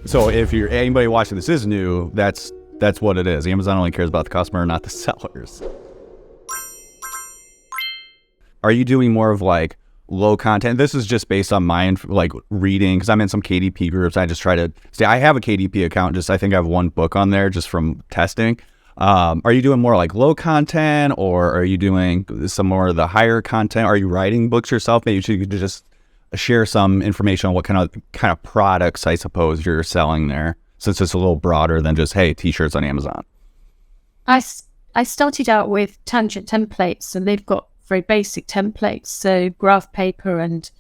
So if you're anybody watching this is new, that's what it is. Amazon only cares about the customer, not the sellers. Are you doing more of like low content? This is just based on my like reading, because I'm in some KDP groups. I just try to say I have a KDP account. I think I have one book on there just from testing. Are you doing more like low content, or are you doing some more of the higher content? Are you writing books yourself? Maybe you could just share some information on what kind of products I suppose you're selling there, since it's a little broader than just, hey, t-shirts on Amazon. I started out with Tangent templates, and they've got very basic templates, so graph paper and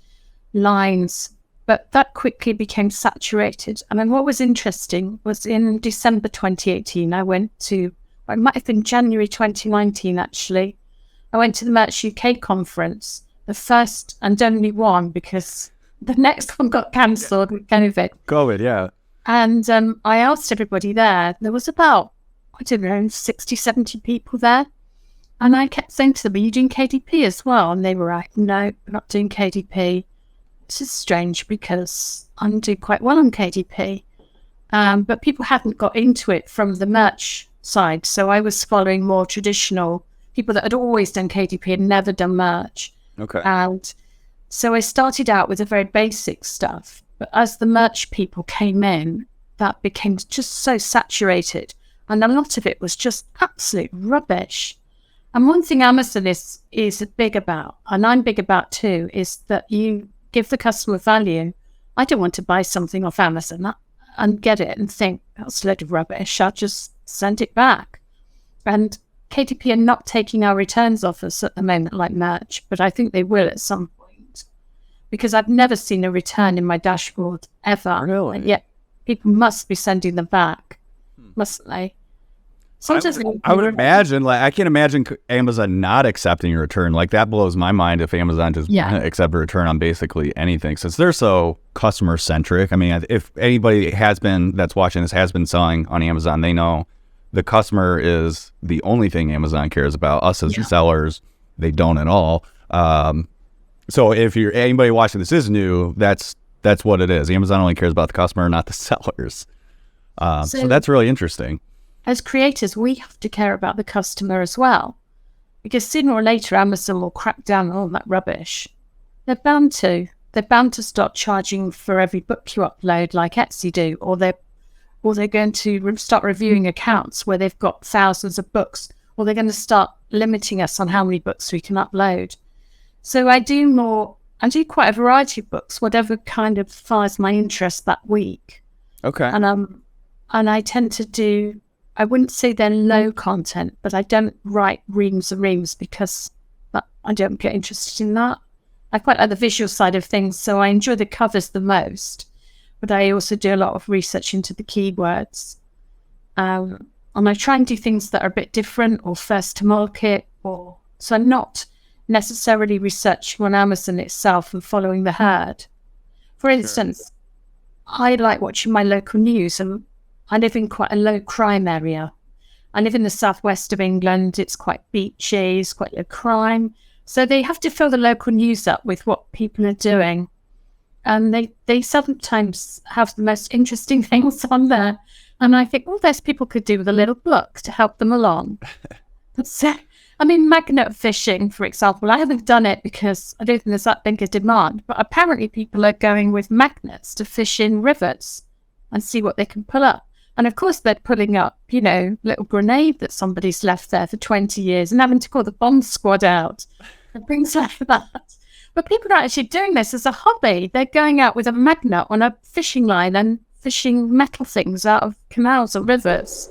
lines, but that quickly became saturated. And then what was interesting was in December 2018, it might have been January 2019 actually, I went to the Merch UK conference, the first and only one, because the next one got cancelled with COVID, yeah. And I asked everybody there was about, 60, 70 people there. And I kept saying to them, are you doing KDP as well? And they were like, no, we're not doing KDP. This is strange because I'm doing quite well on KDP. But people hadn't got into it from the merch side. So I was following more traditional people that had always done KDP and never done merch. Okay. And so I started out with the very basic stuff. But as the merch people came in, that became just so saturated. And a lot of it was just absolute rubbish. And one thing Amazon is big about, and I'm big about too, is that you give the customer value. I don't want to buy something off Amazon and get it and think, that's a load of rubbish, I'll just send it back. And KDP are not taking our returns offers at the moment like merch, but I think they will at some point. Because I've never seen a return in my dashboard ever. Really? And yet people must be sending them back, mustn't they? I would imagine, like, I can't imagine Amazon not accepting a return. Like, that blows my mind if Amazon just accept a return on basically anything, since they're so customer centric. I mean, if anybody that's watching this has been selling on Amazon, they know the customer is the only thing Amazon cares about. Us as sellers, they don't at all. So if you're anybody watching this is new, that's what it is. Amazon only cares about the customer, not the sellers. So that's really interesting. As creators, we have to care about the customer as well, because sooner or later Amazon will crack down on all that rubbish. They're bound to. They're bound to start charging for every book you upload, like Etsy do, or they're going to start reviewing accounts where they've got thousands of books, or they're going to start limiting us on how many books we can upload. So I do quite a variety of books, whatever kind of fires my interest that week. Okay. And I tend to do, I wouldn't say they're low content, but I don't write reams and reams because I don't get interested in that. I quite like the visual side of things, so I enjoy the covers the most. But I also do a lot of research into the keywords. And I try and do things that are a bit different or first to market. So I'm not necessarily researching on Amazon itself and following the herd. For instance, I like watching my local news, and I live in quite a low crime area. I live in the southwest of England. It's quite beachy, it's quite low crime. So they have to fill the local news up with what people are doing. And they sometimes have the most interesting things on there. And I think, those people could do with a little book to help them along. So, I mean, magnet fishing, for example, I haven't done it because I don't think there's that big a demand. But apparently people are going with magnets to fish in rivers and see what they can pull up. And of course, they're pulling up, little grenade that somebody's left there for 20 years and having to call the bomb squad out and things like that. But people are actually doing this as a hobby. They're going out with a magnet on a fishing line and fishing metal things out of canals or rivers.